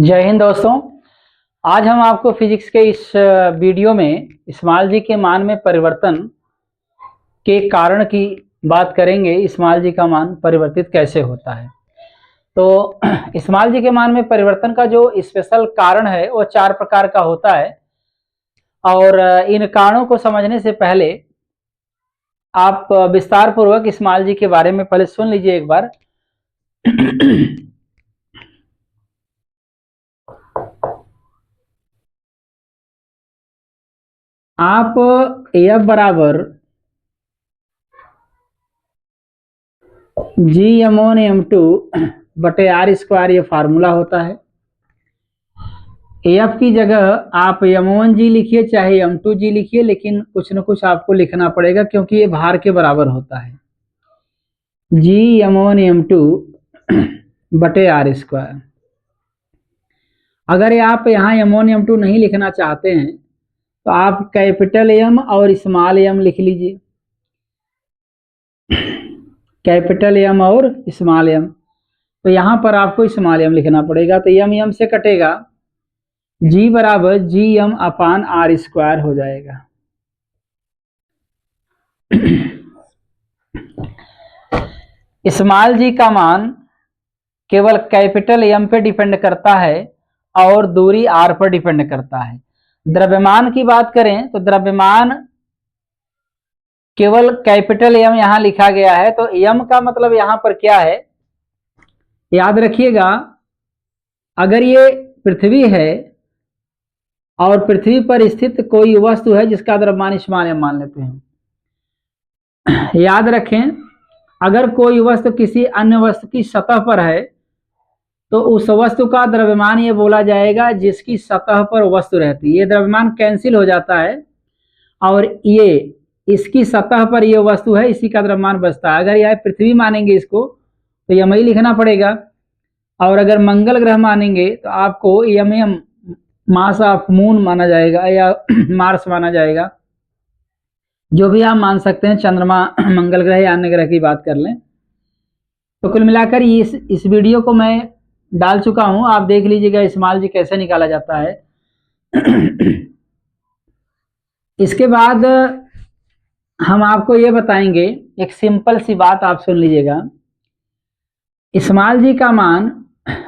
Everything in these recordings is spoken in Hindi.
जय हिंद दोस्तों। आज हम आपको फिजिक्स के इस वीडियो में स्मॉल जी के मान में परिवर्तन के कारण की बात करेंगे। स्मॉल जी का मान परिवर्तित कैसे होता है। तो स्मॉल जी के मान में परिवर्तन का जो स्पेशल कारण है वो 4 प्रकार का होता है। और इन कारणों को समझने से पहले आप विस्तार पूर्वक स्मॉल जी के बारे में पहले सुन लीजिए एक बार। आप F बराबर G(m1)(m2) बटे R स्क्वायर ये फार्मूला होता है। F की जगह आप m1g लिखिए चाहे m2g लिखिए, लेकिन कुछ न कुछ आपको लिखना पड़ेगा क्योंकि ये भार के बराबर होता है। G(m1)(m2) बटे R स्क्वायर। अगर आप यहाँ m1 m2 नहीं लिखना चाहते हैं तो आप कैपिटल M और स्मॉल m लिख लीजिए। कैपिटल M और स्मॉल m, तो यहाँ पर आपको स्मॉल m लिखना पड़ेगा। तो m से कटेगा, G बराबर Gm/R स्क्वायर हो जाएगा। स्मॉल जी का मान केवल कैपिटल M पे डिपेंड करता है और दूरी R पर डिपेंड करता है। द्रव्यमान की बात करें तो द्रव्यमान केवल कैपिटल M यहां लिखा गया है। तो M का मतलब यहां पर क्या है, याद रखिएगा। अगर ये पृथ्वी है और पृथ्वी पर स्थित कोई वस्तु है जिसका द्रव्यमान स्मॉल m मान लेते हैं। याद रखें, अगर कोई वस्तु किसी अन्य वस्तु की सतह पर है तो उस वस्तु का द्रव्यमान ये बोला जाएगा जिसकी सतह पर वस्तु रहती है। ये द्रव्यमान कैंसिल हो जाता है और ये इसकी सतह पर ये वस्तु है, इसी का द्रव्यमान बचता है। अगर यह पृथ्वी मानेंगे इसको तो यम ही लिखना पड़ेगा, और अगर मंगल ग्रह मानेंगे तो आपको यम मास ऑफ मून माना जाएगा या मार्स माना जाएगा, जो भी आप मान सकते हैं। चंद्रमा, मंगल ग्रह या अन्य ग्रह की बात कर लें। तो कुल मिलाकर इस वीडियो को मैं डाल चुका हूं, आप देख लीजिएगा स्मॉल जी कैसे निकाला जाता है। इसके बाद हम आपको ये बताएंगे, एक सिंपल सी बात आप सुन लीजिएगा। स्मॉल जी का मान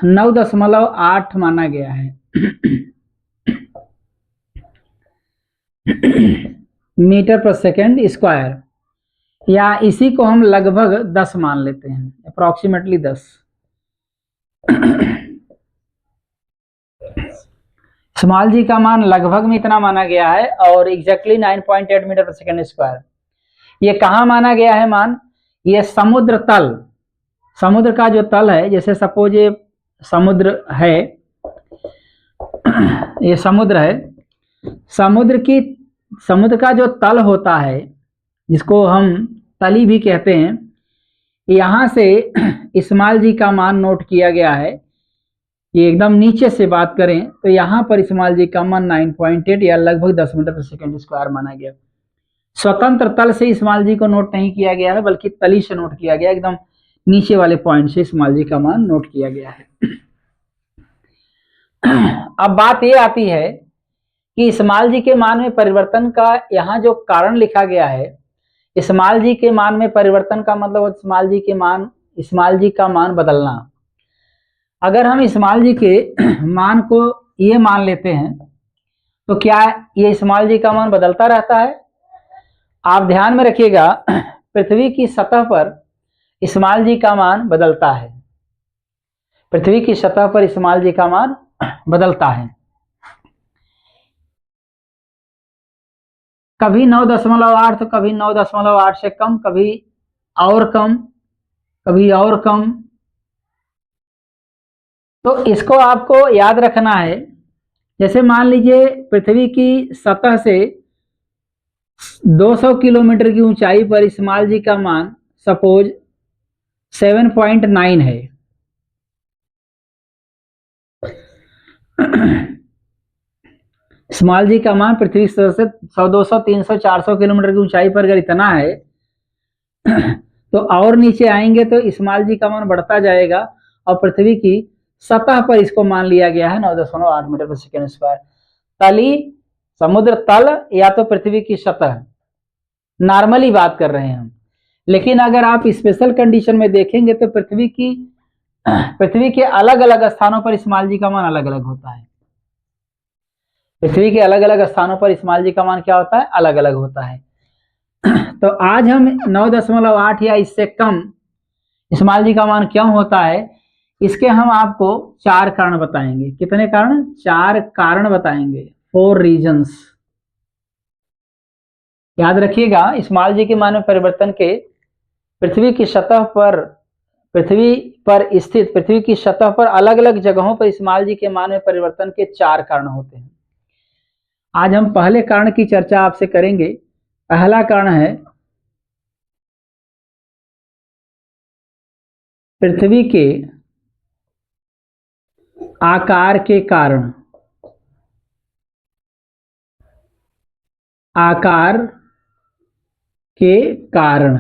9.8 माना गया है मीटर पर सेकेंड स्क्वायर, या इसी को हम लगभग 10 मान लेते हैं, अप्रोक्सीमेटली 10। स्मॉल जी का मान लगभग में इतना माना गया है और एग्जैक्टली 9.8 मीटर पर सेकेंड स्क्वायर। ये कहाँ माना गया है मान, ये समुद्र तल, समुद्र का जो तल है, जैसे सपोज ये समुद्र है, ये समुद्र है, समुद्र का जो तल होता है जिसको हम तली भी कहते हैं, यहां से स्मॉल जी का मान नोट किया गया है। ये एकदम नीचे से बात करें तो यहाँ पर स्मॉल जी का मान 9.8 या लगभग 10 मीटर पर सेकेंड स्क्वायर माना गया। स्वतंत्र तल से स्मॉल जी को नोट नहीं किया गया है, बल्कि तली से नोट किया गया, एकदम नीचे वाले पॉइंट से स्मॉल जी का मान नोट किया गया है। अब बात ये आती है कि स्मॉल जी के मान में परिवर्तन का यहाँ जो कारण लिखा गया है, स्मॉल जी के मान में परिवर्तन का मतलब स्मॉल जी का मान बदलना। अगर हम स्मॉल जी के मान को ये मान लेते हैं तो क्या ये स्मॉल जी का मान बदलता रहता है? आप ध्यान में रखिएगा, पृथ्वी की सतह पर स्मॉल जी का मान बदलता है। पृथ्वी की सतह पर स्मॉल जी का मान बदलता है। कभी 9.8 तो कभी 9.8 से कम, कभी और कम, कभी और कम। तो इसको आपको याद रखना है। जैसे मान लीजिए पृथ्वी की सतह से 200 किलोमीटर की ऊंचाई पर स्मॉल जी का मान सपोज 7.9 है। स्मॉल जी का मान पृथ्वी सतह से 100, 200, 300, 400 किलोमीटर की ऊंचाई पर अगर इतना है तो और नीचे आएंगे तो स्मॉल जी का मान बढ़ता जाएगा और पृथ्वी की सतह पर इसको मान लिया गया है 9.8 मीटर पर सेकेंड स्क्वायर। तली, समुद्र तल या तो पृथ्वी की सतह, नॉर्मली बात कर रहे हैं हम। लेकिन अगर आप स्पेशल कंडीशन में देखेंगे तो पृथ्वी के अलग अलग स्थानों पर इस्माइल जी का मान अलग अलग होता है। पृथ्वी के अलग अलग स्थानों पर इस्माइल जी का मान क्या होता है? अलग अलग होता है। तो आज हम 9.8 या इससे कम इस्माइल जी का मान क्यों होता है, इसके हम आपको 4 कारण बताएंगे। कितने कारण? 4 कारण बताएंगे। 4 रीजंस। याद रखिएगा, इस्माइल जी के मान में परिवर्तन के पृथ्वी की सतह पर अलग अलग जगहों पर इस्माइल जी के मान में परिवर्तन के 4 कारण होते हैं। आज हम पहले कारण की चर्चा आपसे करेंगे। पहला कारण है पृथ्वी के आकार के कारण। आकार के कारण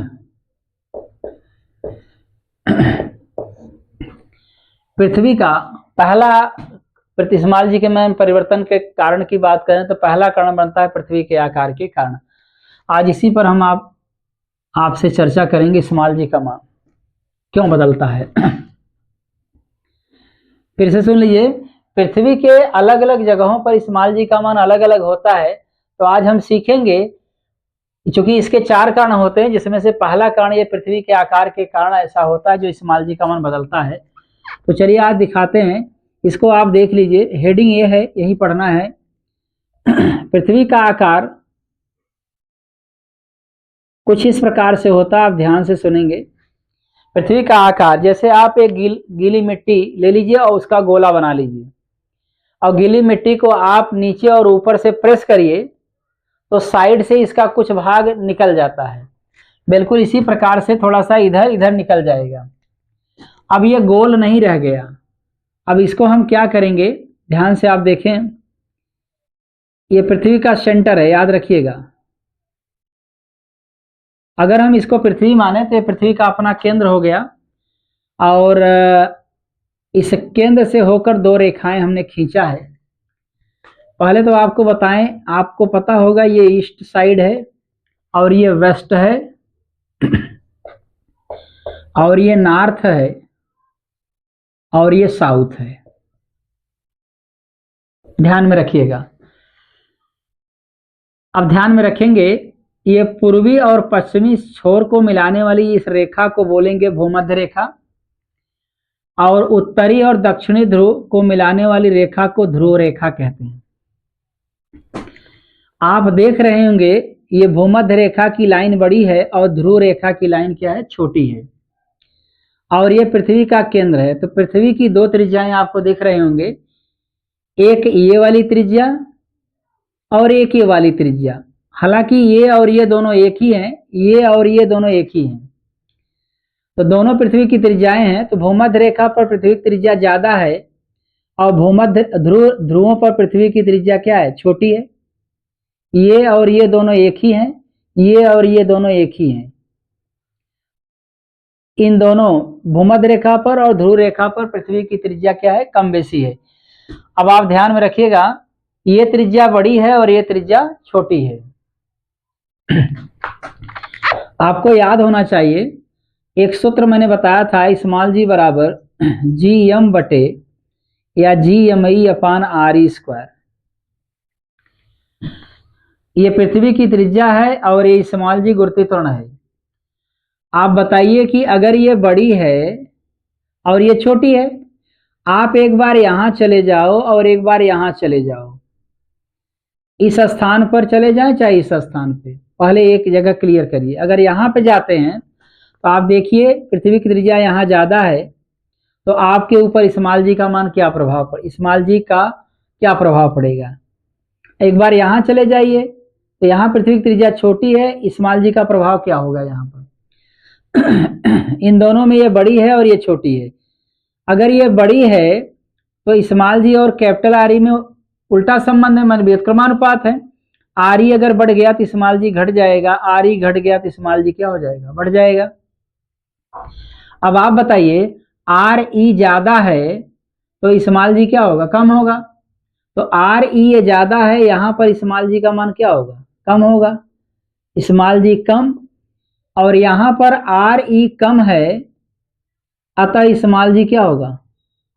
पृथ्वी का पहला, इस्माइल जी के में परिवर्तन के कारण की बात करें तो पहला कारण बनता है पृथ्वी के आकार के कारण। आज इसी पर हम आपसे चर्चा करेंगे, इस्माइल जी का मान क्यों बदलता है। फिर से सुन लीजिए, पृथ्वी के अलग अलग जगहों पर इस्माइल जी का मान अलग अलग होता है। तो आज हम सीखेंगे, चूंकि इसके 4 कारण होते हैं, जिसमें से पहला कारण ये पृथ्वी के आकार के कारण ऐसा होता है जो इस्माइल जी का मान बदलता है। तो चलिए आज दिखाते हैं, इसको आप देख लीजिए। हेडिंग ये है, यही पढ़ना है। पृथ्वी का आकार कुछ इस प्रकार से होता है, आप ध्यान से सुनेंगे। पृथ्वी का आकार, जैसे आप एक गीली मिट्टी ले लीजिए और उसका गोला बना लीजिए, और गीली मिट्टी को आप नीचे और ऊपर से प्रेस करिए तो साइड से इसका कुछ भाग निकल जाता है। बिल्कुल इसी प्रकार से थोड़ा सा इधर इधर निकल जाएगा। अब ये गोल नहीं रह गया। अब इसको हम क्या करेंगे, ध्यान से आप देखें। ये पृथ्वी का सेंटर है, याद रखिएगा। अगर हम इसको पृथ्वी माने तो ये पृथ्वी का अपना केंद्र हो गया, और इस केंद्र से होकर 2 रेखाएं हमने खींचा है। पहले तो आपको बताएं, आपको पता होगा ये ईस्ट साइड है और ये वेस्ट है और ये नॉर्थ है और ये साउथ है। ध्यान में रखिएगा। अब ध्यान में रखेंगे, ये पूर्वी और पश्चिमी छोर को मिलाने वाली इस रेखा को बोलेंगे भूमध्य रेखा, और उत्तरी और दक्षिणी ध्रुव को मिलाने वाली रेखा को ध्रुव रेखा कहते हैं। आप देख रहे होंगे ये भूमध्य रेखा की लाइन बड़ी है और ध्रुव रेखा की लाइन क्या है? छोटी है। और ये पृथ्वी का केंद्र है। तो पृथ्वी की 2 त्रिज्याएं आपको दिख रहे होंगे, एक ये वाली त्रिज्या और एक ये वाली त्रिज्या। हालांकि ये और ये दोनों एक ही हैं, ये और ये दोनों एक ही हैं, तो दोनों पृथ्वी की त्रिज्याएं हैं। तो भूमध्य रेखा पर पृथ्वी की त्रिज्या ज्यादा है और भूमध्य ध्रुवों पर पृथ्वी की त्रिज्या क्या है? छोटी है। ये और ये दोनों एक ही हैं, ये और ये दोनों एक ही हैं। इन दोनों भूमध्य रेखा पर और ध्रुव रेखा पर पृथ्वी की त्रिज्या क्या है? कम बेसी है। अब आप ध्यान में रखिएगा, ये त्रिज्या बड़ी है और ये त्रिज्या छोटी है। आपको याद होना चाहिए, एक सूत्र मैंने बताया था, इस्माइल जी बराबर GM बटे या GMI अपान RE स्क्वायर। ये पृथ्वी की त्रिज्या है और ये इस्माइल जी गुरुत्वाकर्षण है। आप बताइए कि अगर ये बड़ी है और ये छोटी है, आप एक बार यहां चले जाओ और एक बार यहां चले जाओ, इस स्थान पर चले जाएं चाहे इस स्थान पे, पहले एक जगह क्लियर करिए। अगर यहाँ पे जाते हैं तो आप देखिए पृथ्वी की त्रिज्या यहाँ ज्यादा है, तो आपके ऊपर इस्माइल जी का मान क्या प्रभाव पड़े, इस्माइल जी का क्या प्रभाव पड़ेगा। एक बार यहाँ चले जाइए तो यहाँ पृथ्वी की त्रिज्या छोटी है, इस्माइल जी का प्रभाव क्या होगा यहाँ पर। इन दोनों में ये बड़ी है और ये छोटी है। अगर ये बड़ी है तो इस्माइल जी और कैपिटल RE में उल्टा संबंध है, मान व्युत्क्रमानुपात है। RE अगर बढ़ गया तो इस्माइल जी घट जाएगा, RE घट गया तो इस्माइल जी क्या हो जाएगा? बढ़ जाएगा। अब आप बताइए, RE ज्यादा है तो इस्माइल जी क्या होगा, कम होगा। तो आर ई ये ज्यादा है, यहाँ पर इस्माइल जी का मान क्या होगा, कम होगा। इस्माइल जी कम, और यहाँ पर आर ई कम है, अतः इस्माइल जी क्या होगा,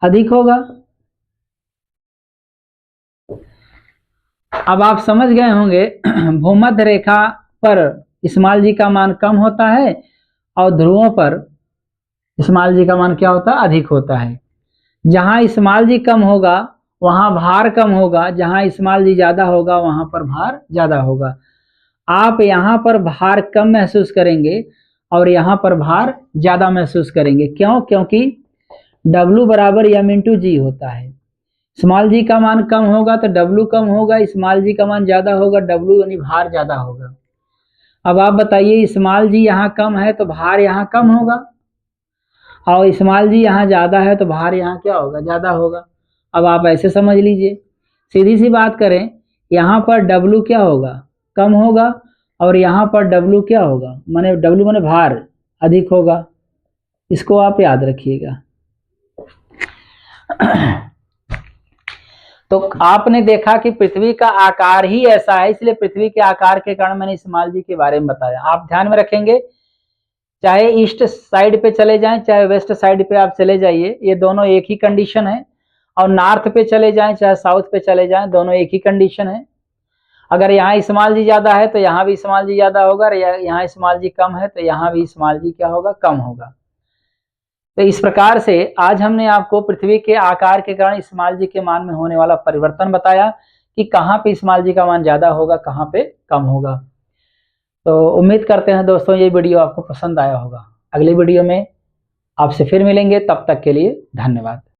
अधिक होगा। अब आप समझ गए होंगे भूमध्य रेखा पर इस्माइल जी का मान कम होता है और ध्रुवों पर इस्माइल जी का मान क्या होता है, अधिक होता है। जहां इस्माइल जी कम होगा वहां भार कम होगा, जहां इस्माइल जी ज्यादा होगा वहां पर भार ज्यादा होगा। आप यहाँ पर भार कम महसूस करेंगे और यहाँ पर भार ज्यादा महसूस करेंगे। क्यों? क्योंकि W बराबर M इंटू जी होता है। स्मॉल जी का मान कम होगा तो W कम होगा, स्मॉल जी का मान ज्यादा होगा, W यानी भार ज्यादा होगा। अब आप बताइए, स्मॉल जी यहाँ कम है तो भार यहाँ कम होगा, और स्मॉल जी यहाँ ज्यादा है तो भार यहाँ क्या होगा, ज्यादा होगा। अब आप ऐसे समझ लीजिए, सीधी सी बात करें, यहाँ पर W क्या होगा, कम होगा, और यहाँ पर W क्या होगा, माने W माने भार अधिक होगा। इसको आप याद रखिएगा। तो आपने देखा कि पृथ्वी का आकार ही ऐसा है, इसलिए पृथ्वी के आकार के कारण मैंने इस्माइल जी के बारे में बताया। आप ध्यान में रखेंगे, चाहे ईस्ट साइड पे चले जाएं चाहे वेस्ट साइड पे आप चले जाइए, ये दोनों एक ही कंडीशन है। और नॉर्थ पे चले जाएं चाहे साउथ पे चले जाएं, दोनों एक ही कंडीशन है। अगर यहाँ इस्माइल जी ज्यादा है तो यहाँ भी इस्माइल जी ज्यादा होगा, यहाँ इस्माइल जी कम है तो यहाँ भी इस्माइल जी क्या होगा, कम होगा। तो इस प्रकार से आज हमने आपको पृथ्वी के आकार के कारण इस्माइल जी के मान में होने वाला परिवर्तन बताया कि कहाँ पे इस्माइल जी का मान ज्यादा होगा, कहाँ पे कम होगा। तो उम्मीद करते हैं दोस्तों ये वीडियो आपको पसंद आया होगा। अगली वीडियो में आपसे फिर मिलेंगे, तब तक के लिए धन्यवाद।